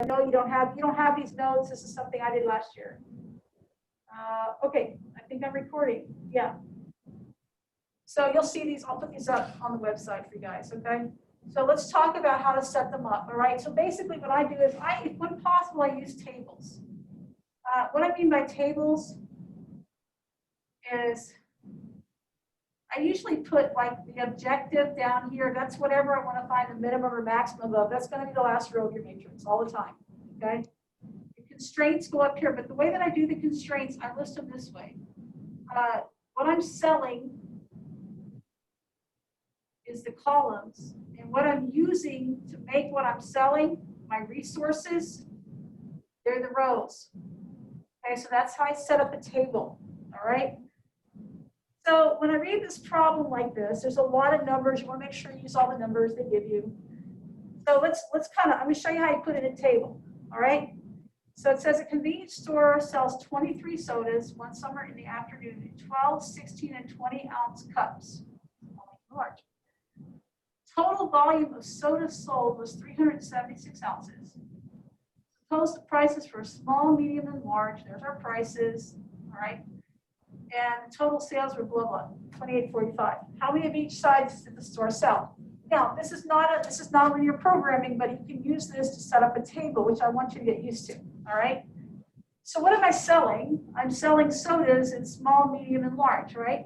know you don't have these notes. This is something I did last year. Okay, I think I'm recording. Yeah. So you'll see these. I'll put these up on the website for you guys. Okay. So let's talk about how to set them up. All right. So basically, what I do is, if when possible, I use tables. What I mean by tables is I usually put like the objective down here. That's whatever I want to find the minimum or maximum of. That's going to be the last row of your matrix all the time. Okay. The constraints go up here, but the way that I do the constraints, I list them this way. What I'm selling is the columns, and what I'm using to make what I'm selling, my resources, they're the rows. Okay, so that's how I set up a table. All right. So when I read this problem like this, there's a lot of numbers. You want to make sure you use all the numbers they give you. So let's kind of, I'm going to show you how you put it in a table. All right. So it says a convenience store sells 23 sodas one summer in the afternoon in 12, 16, and 20 ounce cups. Large. Total volume of soda sold was 376 ounces. Suppose the prices for small, medium, and large. There's our prices. All right. And the total sales were blah blah, 28.45. How many of each size did the store sell? Now, this is not linear programming, but you can use this to set up a table, which I want you to get used to. All right. So what am I selling? I'm selling sodas in small, medium, and large, right?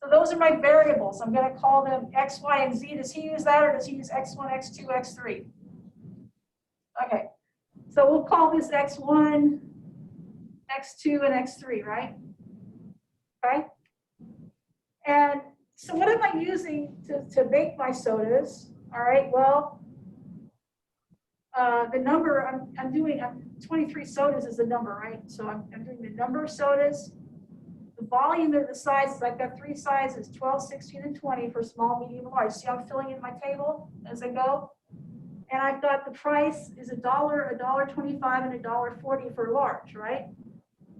So those are my variables. I'm going to call them X, Y, and Z. Does he use that, or does he use X1, X2, X3? Okay. So we'll call this X1, X2, and X3, right? Okay. And so what am I using to make my sodas? All right, well, the number I'm doing, 23 sodas is the number, right? So I'm doing the number of sodas, the volume of the sizes. I've got 3 sizes, 12, 16, and 20 for small, medium, and large. See how I'm filling in my table as I go? And I've got the price is $1, $1.25, and $1.40 for large, right?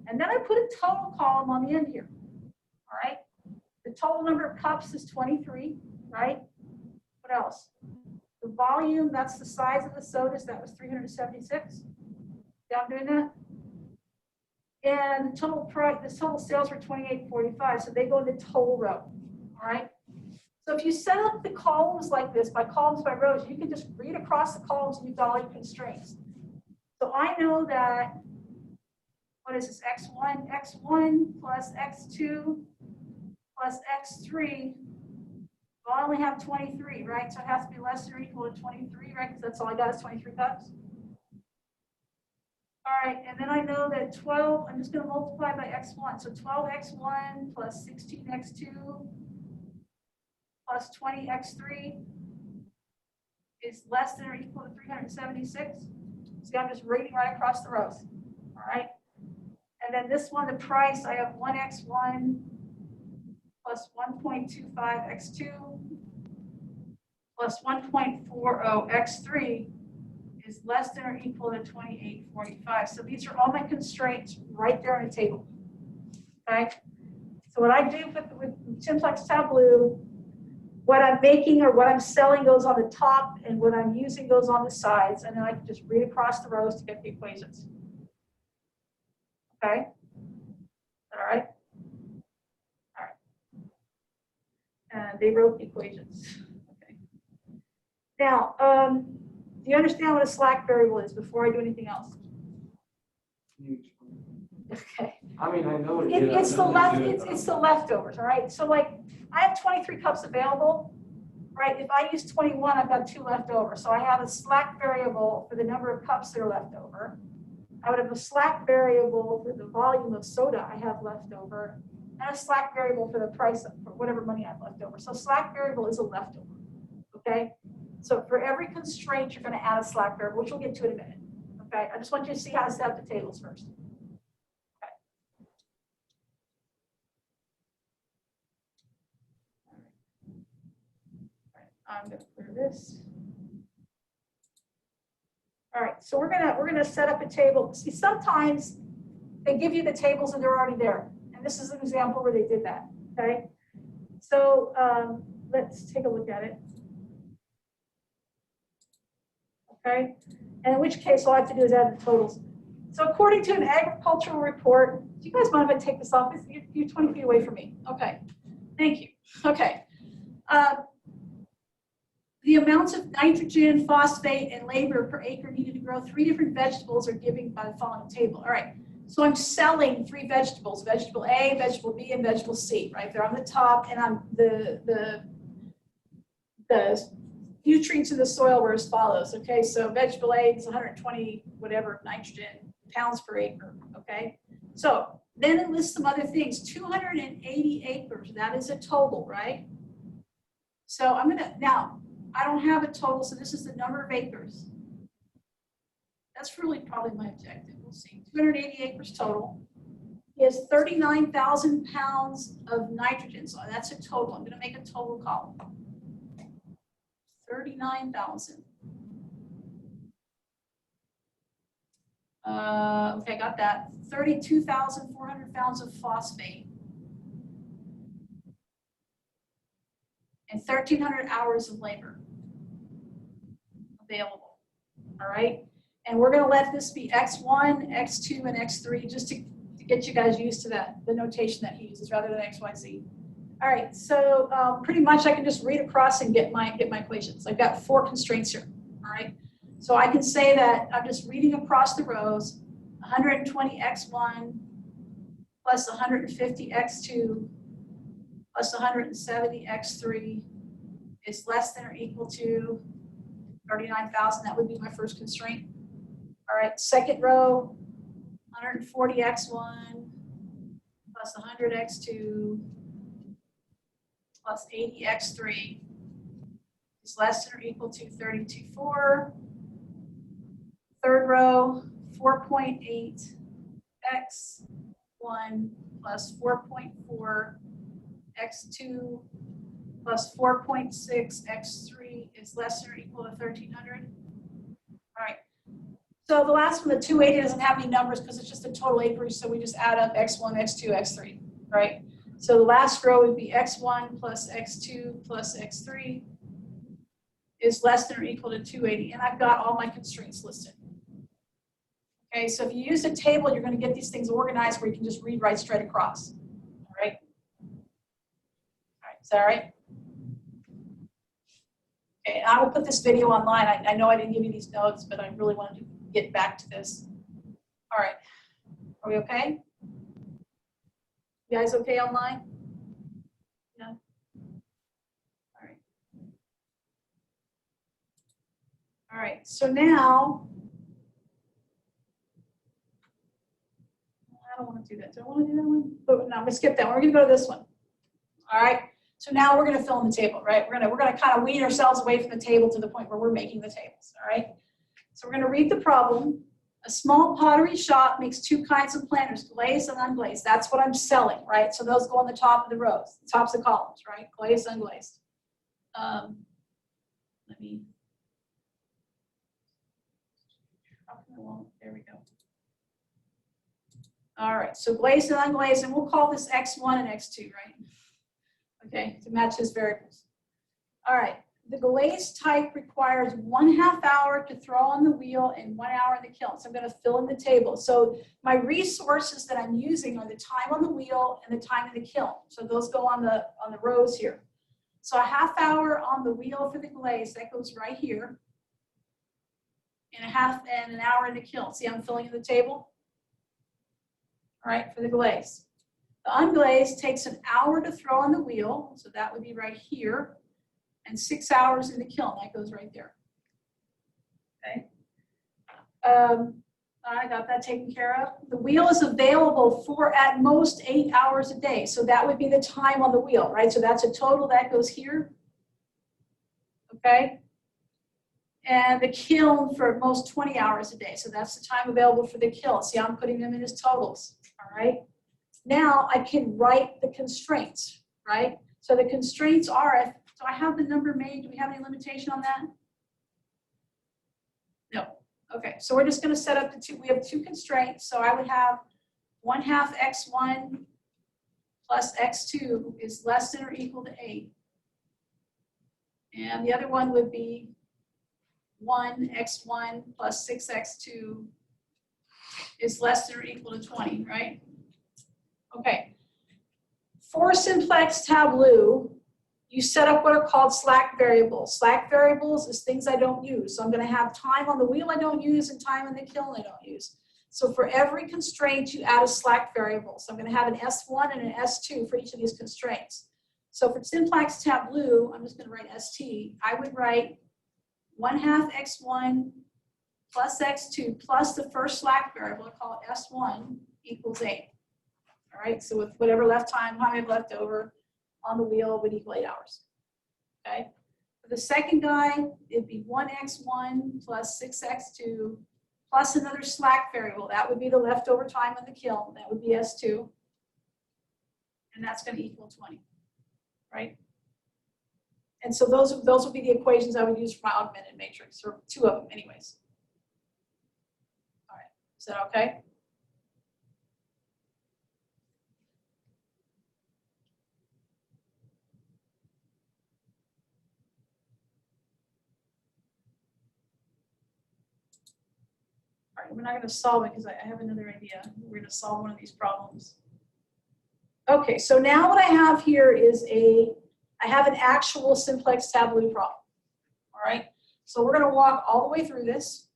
And then I put a total column on the end here, all right? The total number of cups is 23, right? What else? The volume, that's the size of the sodas, that was 376. Yeah, I'm doing that. And the total price, the total sales were 28.45, so they go in the total row, all right? So if you set up the columns like this, by columns, by rows, you can just read across the columns and you've got all your constraints. So I know that, what is this, x1 plus x2 plus x3, well, I only have 23, right? So it has to be less than or equal to 23, right? Because that's all I got is 23 cups. All right, and then I know that 12, I'm just going to multiply by x1. So 12x1 plus 16x2 plus 20x3 is less than or equal to 376. See, I'm just reading right across the rows. All right. And then this one, the price, I have 1x1 plus 1.25x2 plus 1.40x3 is less than or equal to 28.45. So these are all my constraints right there in the table. Okay. So what I do with simplex tableau, what I'm making or what I'm selling goes on the top, and what I'm using goes on the sides, and then I can just read across the rows to get the equations. Okay. All right. All right. And they wrote the equations. Okay. Now, do you understand what a slack variable is before I do anything else? Okay. I mean, I know it's the leftovers, all right? So like I have 23 cups available, right? If I use 21, I've got 2 left over. So I have a slack variable for the number of cups that are left over. I would have a slack variable for the volume of soda I have left over, and a slack variable for the price of for whatever money I have left over. So slack variable is a leftover, okay? So for every constraint, you're going to add a slack variable, which we'll get to in a minute, okay? I just want you to see how to set up the tables first. Okay. All right. I'm going to clear this. All right, so we're gonna set up a table. See, sometimes they give you the tables and they're already there, and this is an example where they did that. Okay, so let's take a look at it. Okay, And in which case, all I have to do is add the totals. So according to an agricultural report, do you guys mind if I take this off? You're 20 feet away from me. Okay, thank you. Okay. The amounts of nitrogen, phosphate, and labor per acre needed to grow 3 different vegetables are given by the following table. All right, so I'm selling 3 vegetables, vegetable A, vegetable B, and vegetable C, right? They're on the top, and I'm the nutrients in the soil were as follows, okay? So vegetable A is 120 whatever nitrogen pounds per acre, okay? So then it lists some other things, 280 acres, that is a total, right? So I'm gonna, now, I don't have a total, so this is the number of acres. That's really probably my objective. We'll see. 280 acres total. He has 39,000 pounds of nitrogen, so that's a total. I'm going to make a total column. 39,000. Okay, got that. 32,400 pounds of phosphate. And 1,300 hours of labor available, all right? And we're gonna let this be X1, X2, and X3 just to get you guys used to that, the notation that he uses rather than X, Y, Z. All right, so pretty much I can just read across and get my equations. I've got 4 constraints here, all right? So I can say that I'm just reading across the rows, 120 X1 plus 150 X2 plus 170 X3 is less than or equal to 39,000. That would be my first constraint. All right, second row, 140 X1 plus 100 X2 plus 80 X3 is less than or equal to 32.4. Third row, 4.8 X1 plus 4.4 X2 plus 4.6 X3 is less than or equal to 1,300. All right. So the last one, the 280, doesn't have any numbers because it's just a total acreage, so we just add up X1, X2, X3, right? So the last row would be X1 plus X2 plus X3 is less than or equal to 280, and I've got all my constraints listed. Okay, so if you use a table, you're going to get these things organized where you can just read right straight across. All right? All right, is that all right? Okay, I will put this video online. I know I didn't give you these notes, but I really wanted to get back to this. All right, are we okay? You guys okay online? Yeah? All right. All right, so now, I don't want to do that. Do I want to do that one? Oh, no, I'm going to skip that one. We're going to go to this one. All right. So now we're going to fill in the table, right? We're going to kind of wean ourselves away from the table to the point where we're making the tables. All right. So we're going to read the problem. A small pottery shop makes 2 kinds of planters, glazed and unglazed. That's what I'm selling, right? So those go on the top of the rows, the tops of the columns, right? Glazed, unglazed. Let me. There we go. All right, so glazed and unglazed, and we'll call this X1 and X2, right? Okay, to match his variables. All right, the glazed type requires 1/2 hour to throw on the wheel and 1 hour in the kiln. So I'm going to fill in the table. So my resources that I'm using are the time on the wheel and the time in the kiln. So those go on the rows here. So a 1/2 hour on the wheel for the glaze, that goes right here. And an hour in the kiln. See, I'm filling in the table. All right, for the glaze. The unglazed takes an hour to throw on the wheel, so that would be right here, and 6 hours in the kiln, that goes right there. Okay. I got that taken care of. The wheel is available for at most 8 hours a day, so that would be the time on the wheel, right? So that's a total, that goes here. Okay. And the kiln for at most 20 hours a day, so that's the time available for the kiln. See, I'm putting them in as totals, all right? Now I can write the constraints, right? So the constraints are, so I have the number made. Do we have any limitation on that? No. Okay, so we're just going to set up the 2. We have 2 constraints. So I would have 1/2 X1 plus X2 is less than or equal to 8. And the other one would be 1x1 plus 6x2 is less than or equal to 20, right? Okay. For simplex tableau, you set up what are called slack variables. Slack variables is things I don't use. So I'm going to have time on the wheel I don't use and time in the kiln I don't use. So for every constraint, you add a slack variable. So I'm going to have an S1 and an S2 for each of these constraints. So for simplex tableau, I'm just going to write ST. I would write 1/2 x1 plus x2 plus the first slack variable, I call it S1, equals 8. All right, so with whatever left time I have left over on the wheel would equal 8 hours. Okay. For the second guy, it'd be 1x1 plus 6x2 plus another slack variable. That would be the leftover time in the kiln. That would be S2. And that's going to equal 20. Right? And so those will be the equations I would use for my augmented matrix, or two of them anyways. All right. Is that okay? All right, we're not going to solve it because I have another idea. We're going to solve one of these problems. Okay, so now what I have here is I have an actual simplex tableau problem. All right, so we're going to walk all the way through this.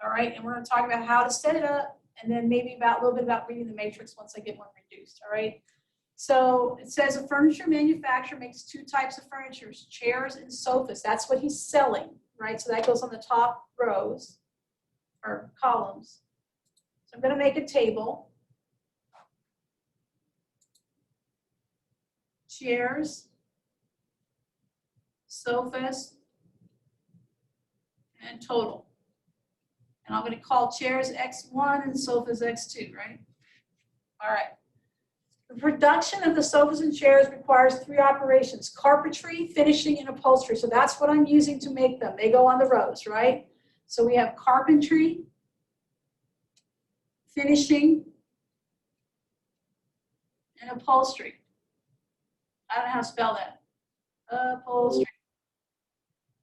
All right, and we're going to talk about how to set it up, and then maybe a little bit about reading the matrix once I get one reduced. All right. So it says a furniture manufacturer makes two types of furniture, chairs and sofas. That's what he's selling, right? So that goes on the top rows or columns. So I'm going to make a table. Chairs, sofas, and total. And I'm going to call chairs X1 and sofas X2, right? All right. The production of the sofas and chairs requires 3 operations: carpentry, finishing, and upholstery. So that's what I'm using to make them. They go on the rows, right? So we have carpentry, finishing, and upholstery. I don't know how to spell that. Upholstery.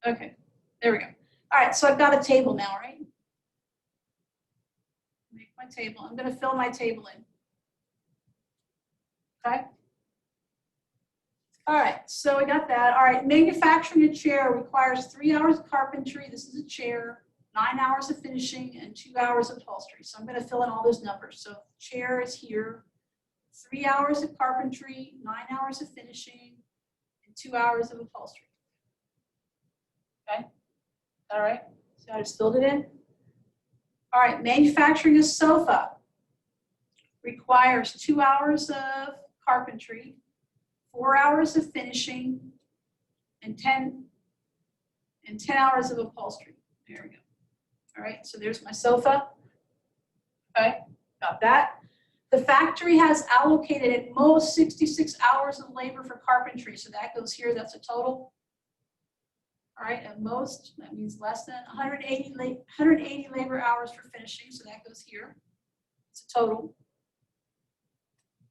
Okay, there we go. All right, so I've got a table now, right? Make my table. I'm going to fill my table in. Okay. All right, so I got that. All right, manufacturing a chair requires 3 hours of carpentry. This is a chair, 9 hours of finishing, and 2 hours of upholstery. So I'm going to fill in all those numbers. So chair is here, 3 hours of carpentry, 9 hours of finishing, and 2 hours of upholstery. Okay, all right, so I just filled it in. All right, manufacturing a sofa requires 2 hours of carpentry, 4 hours of finishing, and 10 hours of upholstery. There we go. All right, so there's my sofa. Okay, got that. The factory has allocated at most 66 hours of labor for carpentry. So that goes here, that's a total. All right, at most, that means less than 180 labor hours for finishing. So that goes here. It's a total.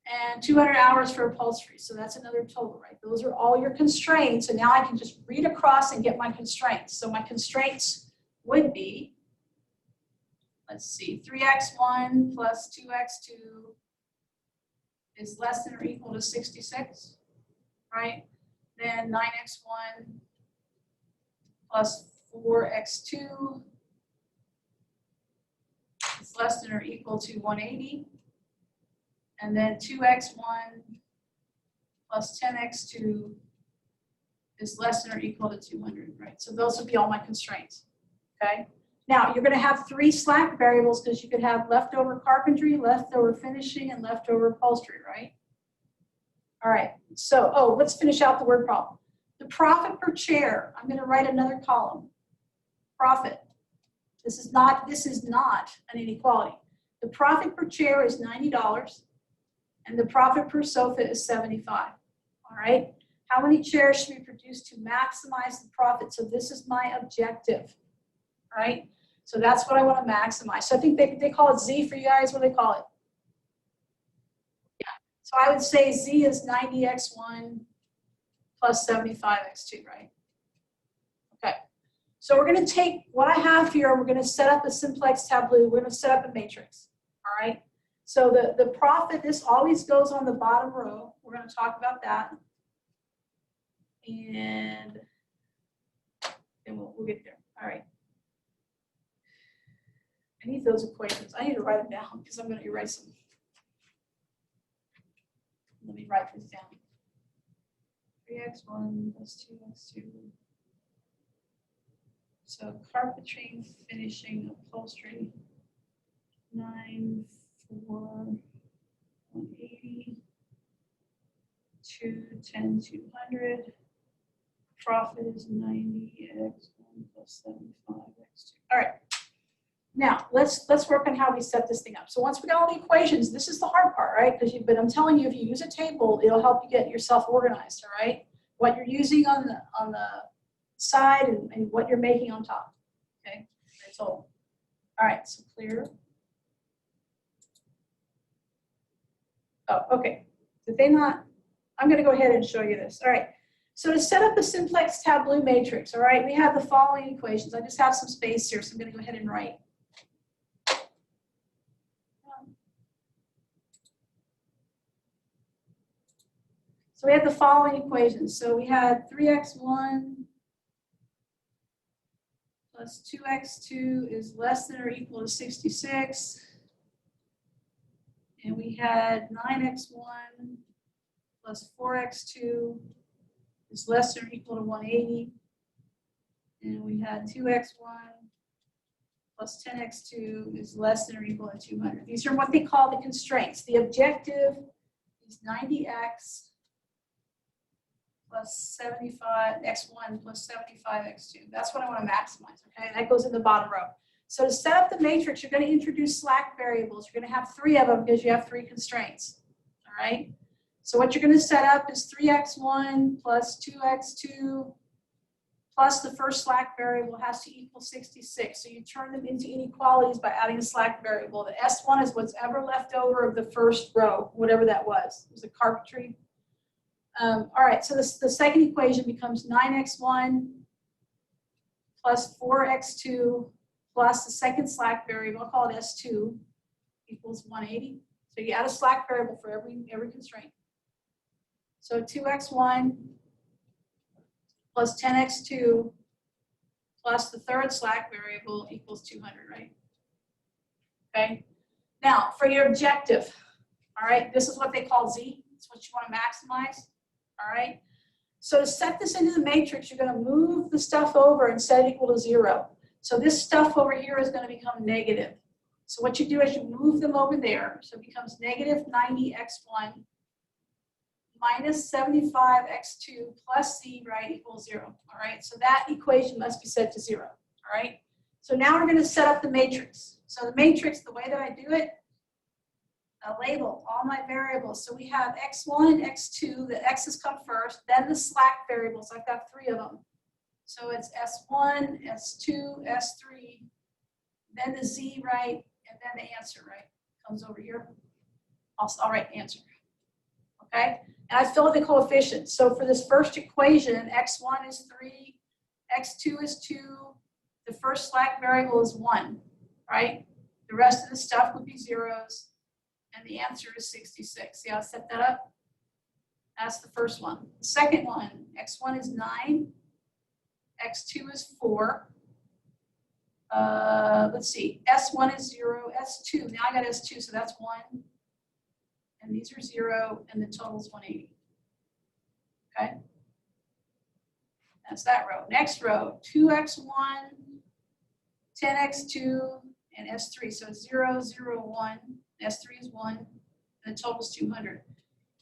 And 200 hours for upholstery. So that's another total, right? Those are all your constraints. And now I can just read across and get my constraints. So my constraints would be, let's see, 3x1 plus 2x2 is less than or equal to 66, right? Then 9x1 plus 4x2 is less than or equal to 180. And then 2x1 plus 10x2 is less than or equal to 200, right? So those would be all my constraints, okay? Now, you're going to have 3 slack variables because you could have leftover carpentry, leftover finishing, and leftover upholstery, right? All right, so, let's finish out the word problem. The profit per chair, I'm going to write another column. Profit. This is not an inequality. The profit per chair is $90, and the profit per sofa is $75, all right? How many chairs should we produce to maximize the profit? So this is my objective, all right? So that's what I want to maximize. So I think they call it Z for you guys. What do they call it? Yeah. So I would say Z is 90x1 plus 75x2, right? Okay. So we're going to take what I have here, and we're going to set up a simplex tableau. We're going to set up a matrix. All right. So the profit, this always goes on the bottom row. We're going to talk about that. And then we'll get there. All right. I need those equations. I need to write them down because I'm going to erase them. Let me write this down. 3x1 plus 2x2. So carpentry, finishing, upholstery, 9, 4, 180, 2, 10, 200. Profit is 90x1 plus 75x2. All right. Now let's work on how we set this thing up. So once we got all the equations, this is the hard part, right? Because I'm telling you, if you use a table, it'll help you get yourself organized. All right. What you're using on the side and what you're making on top. Okay. That's all. All right. So clear. Oh, okay. Did they not? I'm going to go ahead and show you this. All right. So to set up a simplex tableau matrix, all right, we have the following equations. I just have some space here, so I'm going to go ahead and write. So we have the following equations. So we had 3x1 plus 2x2 is less than or equal to 66. And we had 9x1 plus 4x2 is less than or equal to 180. And we had 2x1 plus 10x2 is less than or equal to 200. These are what they call the constraints. The objective is 90x plus 75x1 plus 75x2. That's what I want to maximize, okay? And that goes in the bottom row. So to set up the matrix, you're going to introduce slack variables. You're going to have 3 of them because you have 3 constraints, all right? So what you're going to set up is 3x1 plus 2x2 plus the first slack variable has to equal 66. So you turn them into inequalities by adding a slack variable. The S1 is what's ever left over of the first row, whatever that was. It was a carpentry. All right, so the second equation becomes 9x1 plus 4x2 plus the second slack variable, I'll call it S2, equals 180. So you add a slack variable for every constraint. So 2x1 plus 10x2 plus the third slack variable equals 200, right? Okay. Now, for your objective, all right, this is what they call Z. It's what you want to maximize, all right? So to set this into the matrix, you're going to move the stuff over and set it equal to 0. So this stuff over here is going to become negative. So what you do is you move them over there. So it becomes negative 90x1 minus 75x2 plus Z, right, equals 0. All right, so that equation must be set to 0. All right, so now we're going to set up the matrix. So the matrix, the way that I do it, I label all my variables. So we have x1 and x2, the x's come first, then the slack variables. I've got 3 of them. So it's S1, S2, S3, then the Z, right, and then the answer, right, comes over here. I'll write answer, okay? And I fill in the coefficients. So for this first equation, x1 is 3, x2 is 2, the first slack variable is 1, right? The rest of the stuff would be zeros, and the answer is 66. See how I set that up? That's the first one. The second one, x1 is 9, x2 is 4. Let's see, S1 is 0, S2, now I got S2, so that's 1. And these are 0, and the total is 180. Okay? That's that row. Next row, 2x1, 10x2, and S3. So 0, 0, 1. S3 is 1, and the total is 200.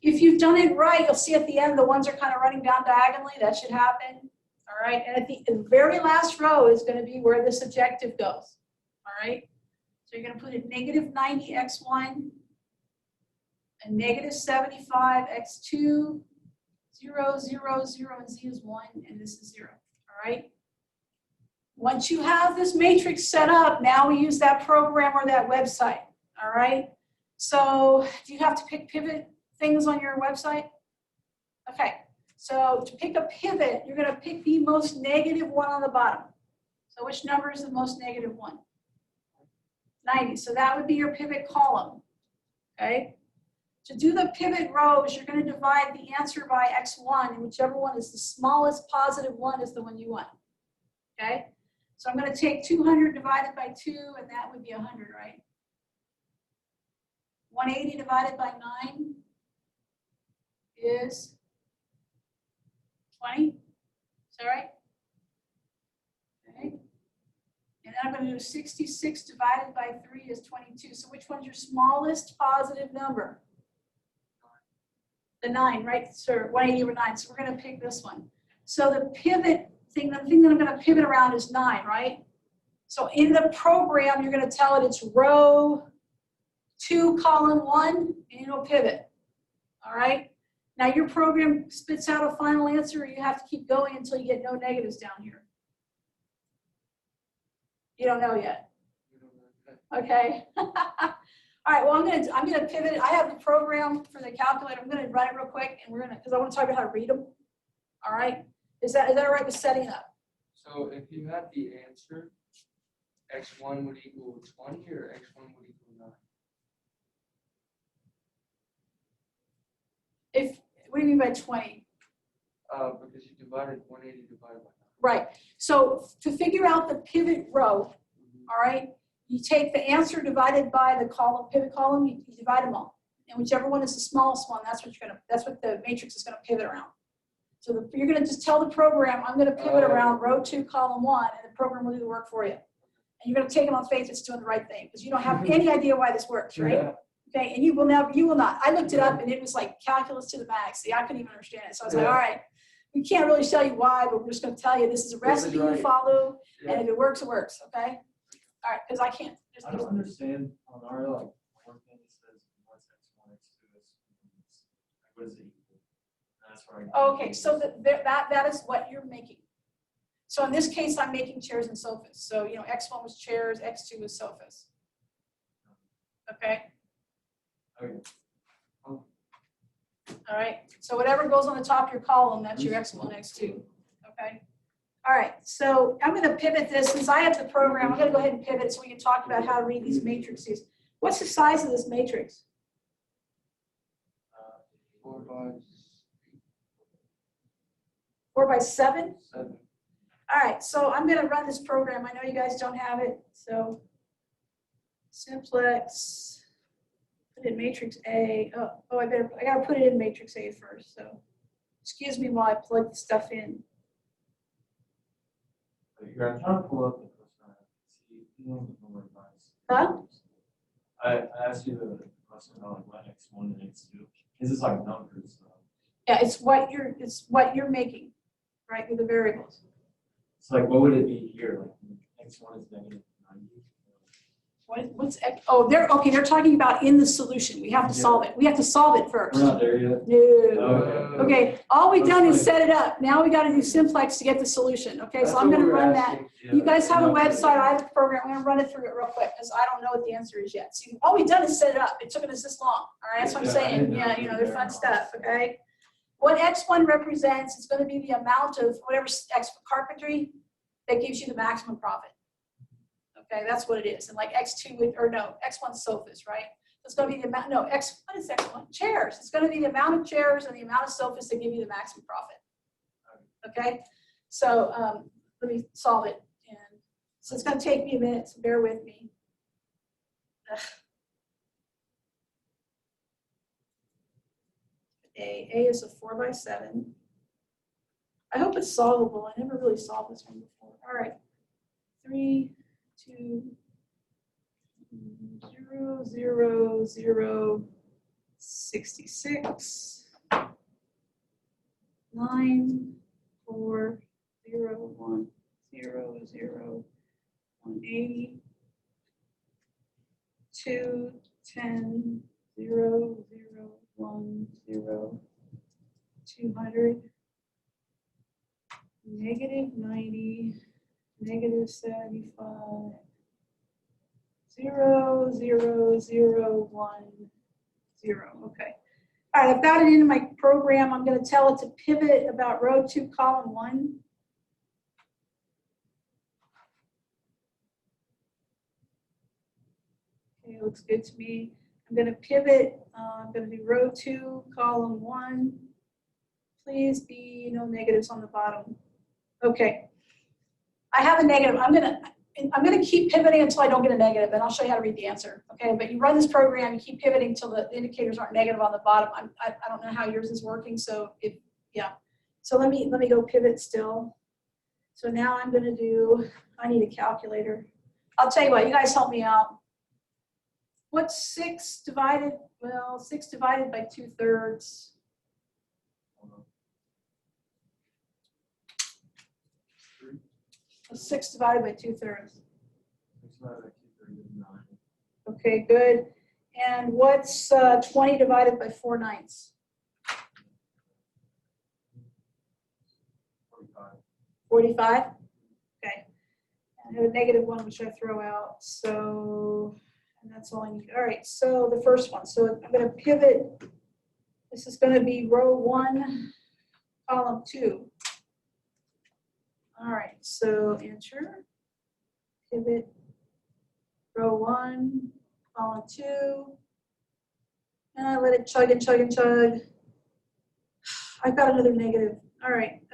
If you've done it right, you'll see at the end the ones are kind of running down diagonally. That should happen. All right, and at the very last row is going to be where this objective goes. All right, so you're going to put in negative 90x1 and negative 75x2, 0, 0, 0, and Z is 1, and this is 0. All right. Once you have this matrix set up, now we use that program or that website. All right. So do you have to pick pivot things on your website? Okay. So to pick a pivot, you're going to pick the most negative one on the bottom. So which number is the most negative one? 90. So that would be your pivot column. Okay. To do the pivot rows, you're going to divide the answer by x1, and whichever one is the smallest positive one is the one you want. Okay. So I'm going to take 200 divided by 2, and that would be 100, right? 180 divided by 9 is 20. Is that right? Okay. And then I'm going to do 66 divided by 3 is 22. So which one's your smallest positive number? The 9, right? So 180 over 9. So we're going to pick this one. So the pivot thing, the thing that I'm going to pivot around is 9, right? So in the program, you're going to tell it it's row 2, column 1, and it'll pivot. All right? Now your program spits out a final answer, or you have to keep going until you get no negatives down here. You don't know yet. Okay. All right. Well, I'm gonna pivot. I have the program for the calculator. I'm gonna run it real quick, and because I want to talk about how to read them. All right. Is that all right with setting up? So if you had the answer, x1 would equal 20, or x1 would equal 9. What do you mean by 20? Because you divided 180 divided by 9. Right. So to figure out the pivot row, all right, you take the answer divided by the pivot column, you divide them all. And whichever one is the smallest one, that's what the matrix is going to pivot around. So you're going to just tell the program, I'm going to pivot around row 2, column 1, and the program will do the work for you. And you're going to take it on faith it's doing the right thing, because you don't have any idea why this works, right? Yeah. Okay, and you will not. I looked it up, and it was like calculus to the max. See, I couldn't even understand it. So I was like, all right, we can't really tell you why, but we're just going to tell you this is a recipe you follow, and if it works, it works, okay? All right, because I can't. I don't understand on our one thing it says what's x1, x2 is what is it equal? That's right. Okay, so that is what you're making. So in this case, I'm making chairs and sofas. So x1 was chairs, x2 was sofas. Okay. Okay. All right. So whatever goes on the top of your column, that's your x1, x2. Okay. All right. So I'm going to pivot this. Since I have the program, I'm going to go ahead and pivot so we can talk about how to read these matrices. What's the size of this matrix? 4 by 7? 7. All right. So I'm going to run this program. I know you guys don't have it. So simplex. Put it in matrix A. I got to put it in matrix A first. So excuse me while I plug the stuff in. I'm trying to pull up the question. Huh? I asked you the question about what x1 and x2. Is this like numbers? Yeah, it's what you're making, right, with the variables. It's like, what would it be here? Like x1 is negative 90. What's X? Oh, they're talking about in the solution. We have to solve it. We have to solve it first. We're not there yet. No. Okay. All we've done is fine. set it up. Now we got to do simplex to get the solution. Okay, so I'm going to run that. Yeah. You guys have a website. I have a program. I'm going to run it through it real quick because I don't know what the answer is yet. See, all we've done is set it up. It took us this long. All right, that's what I'm saying. Yeah, they're fun stuff. Okay. What x1 represents is going to be the amount of whatever x carpentry that gives you the maximum profit. Okay, that's what it is. And like x2 x1 sofas, right? So it's going to be the amount. No, what is x1? Chairs. It's going to be the amount of chairs and the amount of sofas that give you the maximum profit. Okay, so let me solve it. And so it's going to take me a minute, so bear with me. A is a 4 by 7. I hope it's solvable. I never really solved this one before. All right, 3, 2, 0, 0, 0, 66, 9, 4, 0, 1, 0, 0, 180, 2, 10, 0, 0, 1, 0, 200, negative 90, negative 75, 0, 0, 0, 1, 0. Okay. All right, I've got it into my program. I'm going to tell it to pivot about row 2, column 1. It looks good to me. I'm gonna pivot, I'm gonna do row 2, column 1. Please be no negatives on the bottom. Okay. I have a negative. I'm gonna keep pivoting until I don't get a negative, and I'll show you how to read the answer. Okay, but you run this program, you keep pivoting until the indicators aren't negative on the bottom. I don't know how yours is working, so yeah. So let me go pivot still. So now I'm gonna do. I need a calculator. I'll tell you what. You guys help me out. What's 6 divided? Well, 6 divided by 2/3. 6 divided by 2/3. Okay, good. And what's 20 divided by 4/9? 45. Okay. And I have a -1, which I throw out. So, and that's all I need. All right. So the first one. So I'm going to pivot. This is going to be row 1, column 2. All right. So enter. Pivot. Row 1, column 2. And I let it chug and chug and chug. I've got another negative. All right.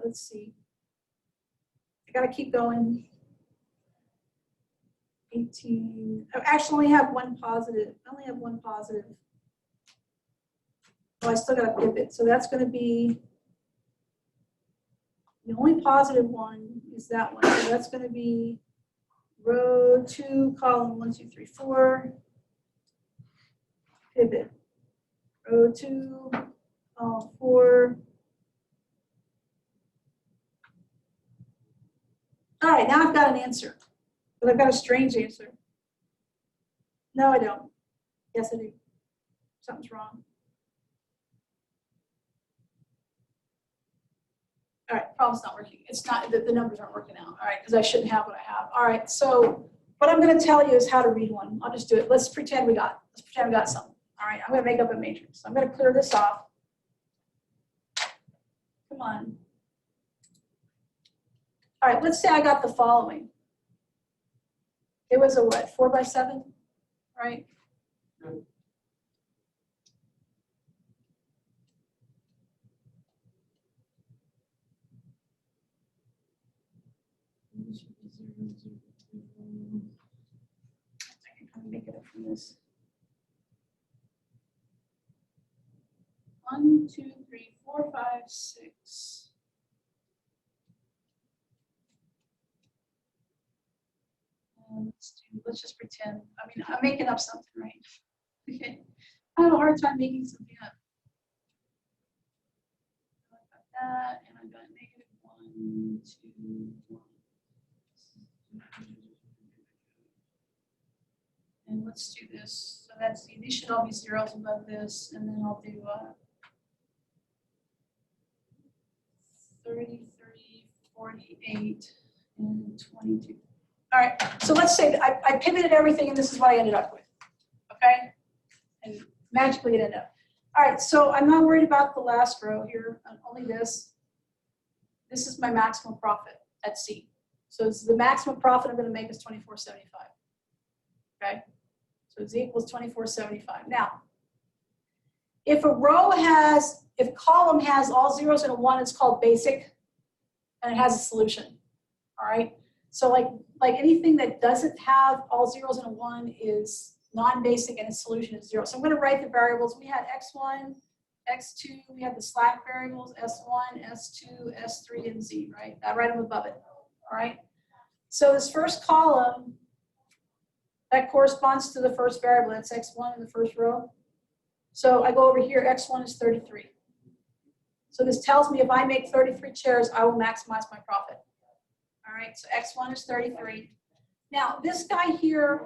Let's see. I got to keep going. 18. I actually only have one positive. I only have one positive. Oh, I still got to pivot. So that's going to be the only positive one is that one. So that's going to be row 2, column 1, 2, 3, 4. Pivot. Row 2, column 4. All right, now I've got an answer. But I've got a strange answer. No, I don't. Yes, I do. Something's wrong. All right, problem's not working. It's not, the numbers aren't working out. All right, because I shouldn't have what I have. All right, so what I'm going to tell you is how to read one. I'll just do it. Let's pretend we got something. All right, I'm going to make up a matrix. I'm going to clear this off. Come on. All right, let's say I got the following. It was a what, 4 by 7, right? Good. I can kind of make it up from this. 1, 2, 3, 4, 5, 6. Let's just pretend. I mean, I'm making up something, right? Okay. I have a hard time making something up. I got that, and I got -1, 2, 1. And let's do this. So these should all be zeros above this, and then I'll do 33, 48, and 22. All right, so let's say that I pivoted everything, and this is what I ended up with, okay? And magically it ended up. All right, so I'm not worried about the last row here, only this. This is my maximum profit at C. So the maximum profit I'm going to make is $24.75, okay? So Z equals $24.75. Now, if column has all zeros and a 1, it's called basic, and it has a solution, all right? So like anything that doesn't have all zeros and a 1 is non-basic, and its solution is 0. So I'm going to write the variables. We had x1, x2. We have the slack variables, s1, s2, s3, and z, right? I write them above it, all right? So this first column, that corresponds to the first variable. That's x1 in the first row. So I go over here. X1 is 33. So this tells me if I make 33 chairs, I will maximize my profit. All right, so x1 is 33. Now, this guy here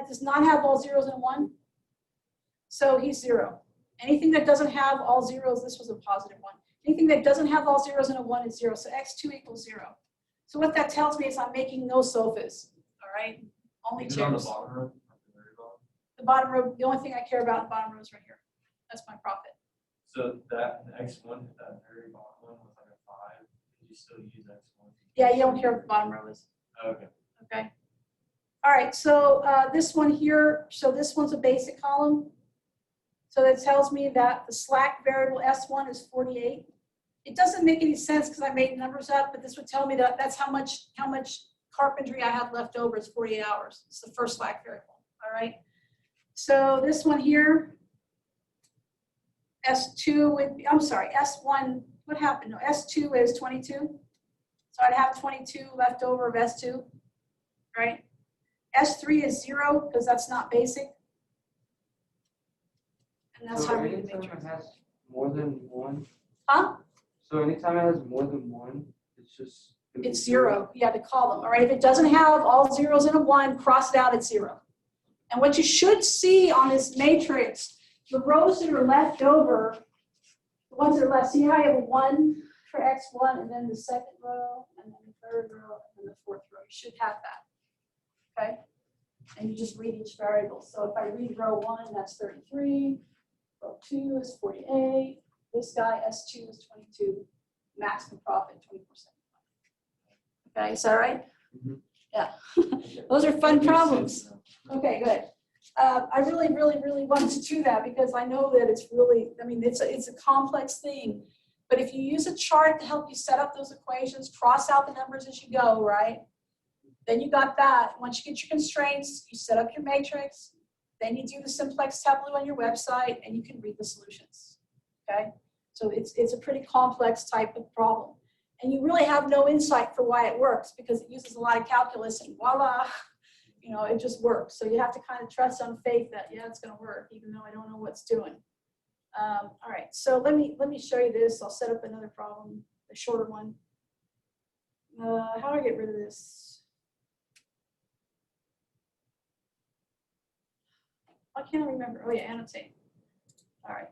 does not have all zeros and a 1, so he's 0. Anything that doesn't have all zeros, this was a positive 1. Anything that doesn't have all zeros and a 1 is 0, so x2 equals 0. So what that tells me is I'm making no sofas, all right? Only chairs. On the bottom row? The bottom row, the only thing I care about in the bottom row is right here. That's my profit. So that x1, that very bottom one was like a 5. Did you still use x1? Yeah, you don't care what the bottom row is. Okay. Okay. All right, so this one here, so this one's a basic column. So that tells me that the slack variable S1 is 48. It doesn't make any sense because I made numbers up, but this would tell me that that's how much carpentry I have left over. It's 48 hours. It's the first slack variable. All right. So this one here, S2 would be, I'm sorry, S1, what happened? No, S2 is 22. So I'd have 22 left over of S2, right? S3 is 0 because that's not basic. And that's So how we do anytime matrix. it has more than one, Huh? so anytime it has more than one, it's just. It's 0. You have to call them. All right. If it doesn't have all zeros in a 1, cross it out at 0. And what you should see on this matrix, the rows that are left over, the ones that are left, see how I have a 1 for X1, and then the second row, and then the third row, and then the fourth row. You should have that. Okay? And you just read each variable. So if I read row 1, that's 33. Row 2 is 48. This guy, S2, is 22. Maximum profit, 24%. Okay, is that right? Mhm. Yeah. Those are fun problems. Okay, good. I really wanted to do that because I know that it's really, I mean, it's a complex thing. But if you use a chart to help you set up those equations, cross out the numbers as you go, right? Then you got that. Once you get your constraints, you set up your matrix. Then you do the simplex tableau on your website, and you can read the solutions. Okay? So it's a pretty complex type of problem. And you really have no insight for why it works because it uses a lot of calculus and voila, you know, it just works. So you have to kind of trust on faith that, yeah, it's going to work, even though I don't know what's doing. All right, so let me show you this. I'll set up another problem, a shorter one. How do I get rid of this? I can't remember. Oh, yeah, annotate. All right.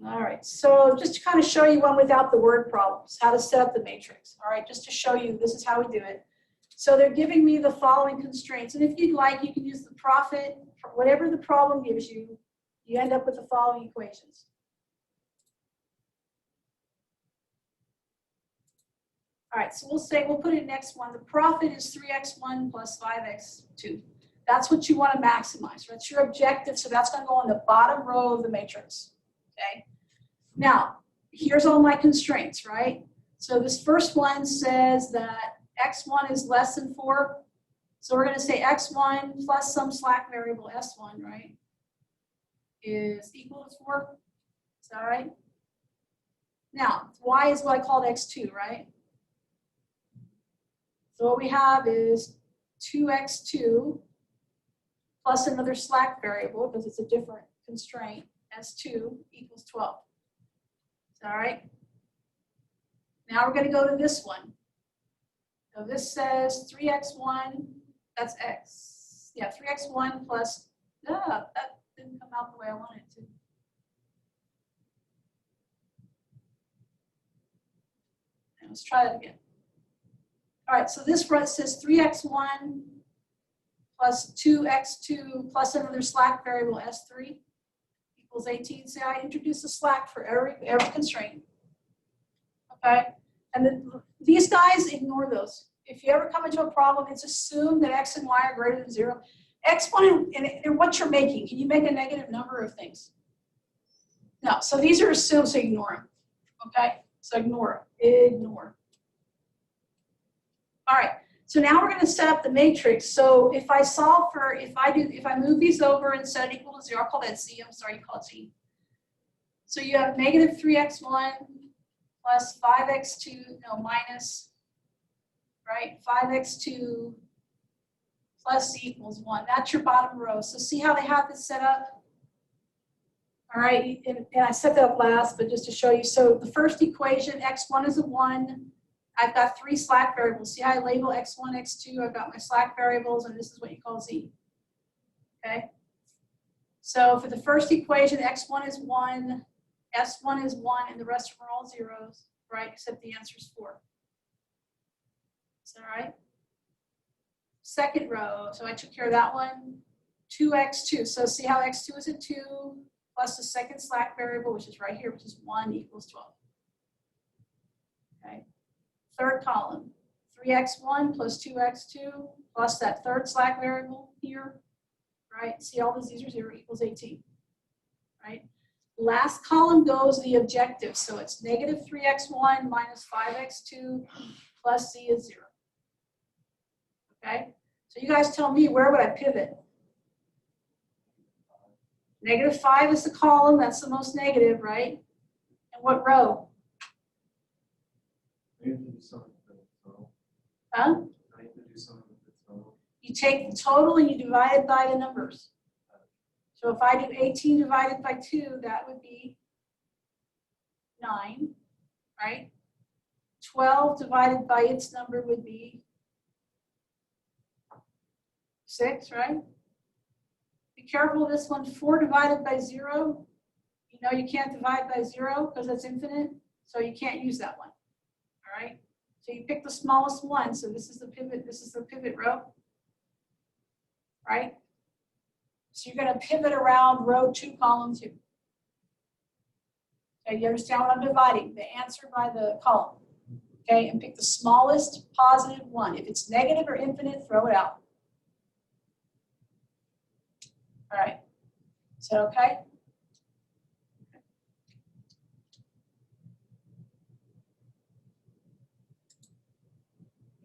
All right, so just to kind of show you one without the word problems, how to set up the matrix. All right, just to show you this is how we do it. So they're giving me the following constraints. And if you'd like, you can use the profit for whatever the problem gives you. You end up with the following equations. All right, so we'll put it in X1. The profit is 3X1 plus 5X2. That's what you want to maximize. That's your objective. So that's going to go on the bottom row of the matrix. Okay. Now, here's all my constraints, right? So this first one says that X1 is less than 4. So we're going to say X1 plus some slack variable S1, right, is equal to 4. Is that right? Now, Y is what I called X2, right? So what we have is 2X2 plus another slack variable, because it's a different constraint, S2 equals 12. Is that right? Now we're going to go to this one. So this says 3X1, that's X. Yeah, 3X1 plus, that didn't come out the way I wanted it to. And let's try that again. All right, so this front says 3X1 plus 2X2 plus another slack variable S3 equals 18. So I introduce a slack for every constraint. Okay, and these guys, ignore those. If you ever come into a problem, it's assumed that X and Y are greater than 0. X1 and what you're making, can you make a negative number of things? No, so these are assumed, so ignore them. Okay, so ignore them, ignore. All right, so now we're going to set up the matrix. So if I solve for, if I move these over and set it equal to 0, I'll call that Z. I'm sorry, you call it Z. So you have negative 3X1 plus 5X2, no, minus, right, 5X2 plus Z equals 1. That's your bottom row. So see how they have this set up? All right, and I set that up last, but just to show you. So the first equation, X1 is a 1. I've got 3 slack variables. See how I label X1, X2? I've got my slack variables, and this is what you call Z. Okay? So for the first equation, X1 is 1, S1 is 1, and the rest of them are all zeros, right? Except the answer is 4. Is that right? Second row, so I took care of that one. 2X2. So see how X2 is a 2 plus the second slack variable, which is right here, which is 1 equals 12. Okay. Third column, 3x1 plus 2x2 plus that third slack variable here, right? See all these are 0 equals 18, right? Last column goes the objective, so it's negative 3x1 minus 5x2 plus z is 0. Okay, so you guys tell me, where would I pivot? Negative 5 is the column, that's the most negative, right? And what row? I have to do something with the total. Huh? I have to do something with the total. You take the total and you divide it by the numbers. So if I do 18 divided by 2, that would be 9, right? 12 divided by its number would be 6, right? Be careful of this one. 4 divided by 0. You know you can't divide by 0 because that's infinite, so you can't use that one. All right? So you pick the smallest one. So this is the pivot row, right? So you're going to pivot around row 2, column 2. Okay, you understand what I'm dividing? The answer by the column. Okay, and pick the smallest positive one. If it's negative or infinite, throw it out. All right. Is that okay?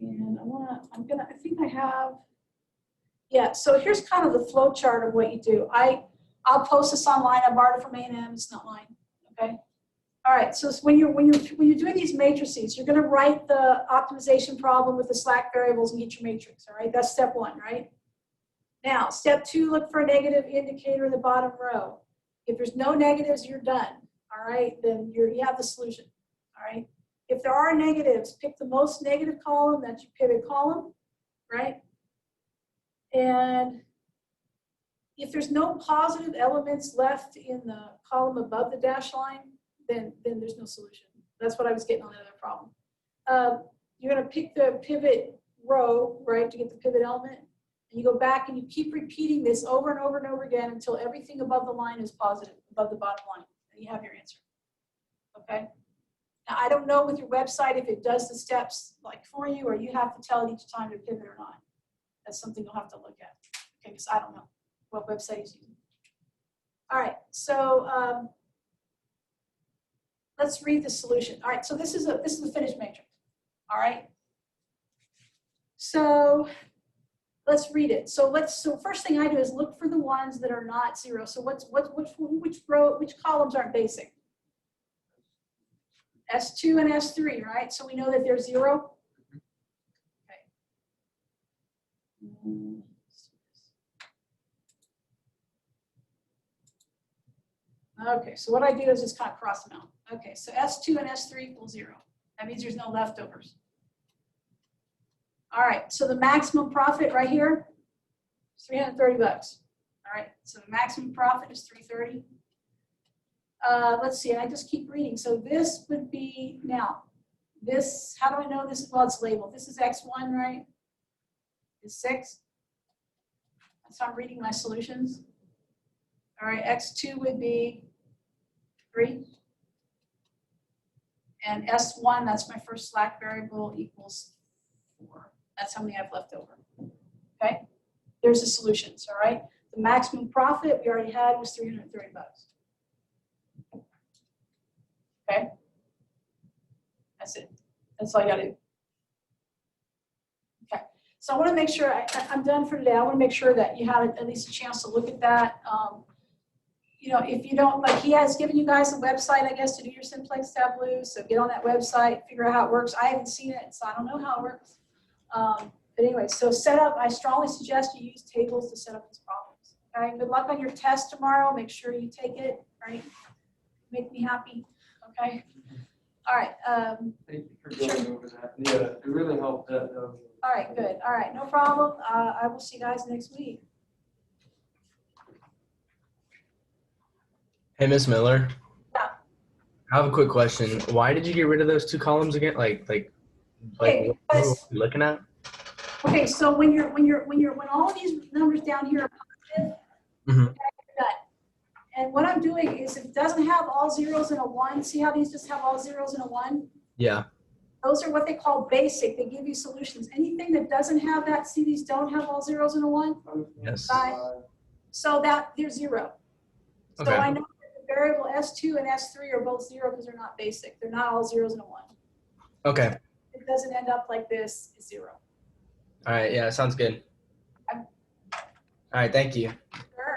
And I think I have, yeah, so here's kind of the flow chart of what you do. I'll post this online. I borrowed it from A&M, it's not mine, okay? All right, so when you're doing these matrices, you're gonna write the optimization problem with the slack variables and get your matrix, all right? That's step 1, right? Now, step 2, look for a negative indicator in the bottom row. If there's no negatives, you're done, all right? Then you have the solution, all right? If there are negatives, pick the most negative column, that's your pivot column, right? And if there's no positive elements left in the column above the dash line, then there's no solution. That's what I was getting on the other problem. You're going to pick the pivot row, right, to get the pivot element. And you go back and you keep repeating this over and over and over again until everything above the line is positive, above the bottom line. And you have your answer. Okay? Now, I don't know with your website if it does the steps like for you, or you have to tell it each time to pivot or not. That's something you'll have to look at. Okay, because I don't know what website he's using. All right, so let's read the solution. All right, so this is a finished matrix. All right. So let's read it. So first thing I do is look for the ones that are not 0. So which columns aren't basic? S2 and S3, right? So we know that they're 0. Okay. Okay, so what I do is just kind of cross them out. Okay, so S2 and S3 equals 0. That means there's no leftovers. All right, so the maximum profit right here is $330. All right, so the maximum profit is $330. Let's see, I just keep reading. So this would be, now, this, how do I know this? Well, it's labeled. This is X1, right? Is 6. So I'm reading my solutions. All right, X2 would be 3. And S1, that's my first slack variable, equals 4. That's how many I have left over. Okay, there's the solutions, all right? The maximum profit we already had was $330. Okay, that's it. That's all you gotta do. Okay, so I wanna make sure, I'm done for today. I wanna make sure that you have at least a chance to look at that. You know, if you don't, like he has given you guys a website, I guess, to do your simplex tableau. So get on that website, figure out how it works. I haven't seen it, so I don't know how it works. But anyway, so set up, I strongly suggest you use tables to set up these problems. Okay, good luck on your test tomorrow. Make sure you take it, right? Make me happy, okay? All right. Thank you for going over that. Yeah, it really helped that. All right, good. All right, no problem. I will see you guys next week. Hey, Miss Miller. Yeah. I have a quick question. Why did you get rid of those 2 columns again? Like Okay, what were because, you looking at? okay, so when all of these numbers down here are positive, Mhm. okay, you're done. And what I'm doing is if it doesn't have all zeros and a 1, see how these just have all zeros and a 1? Yeah. Those are what they call basic. They give you solutions. Anything that doesn't have that, see these don't have all zeros and a one? Yes. So that, they're zero. So Okay. I know that the variable S2 and S3 are both zero because they're not basic. They're not all zeros and a one. Okay. It doesn't end up like this, it's zero. All right. Yeah, sounds good. All right. Thank you. Sure.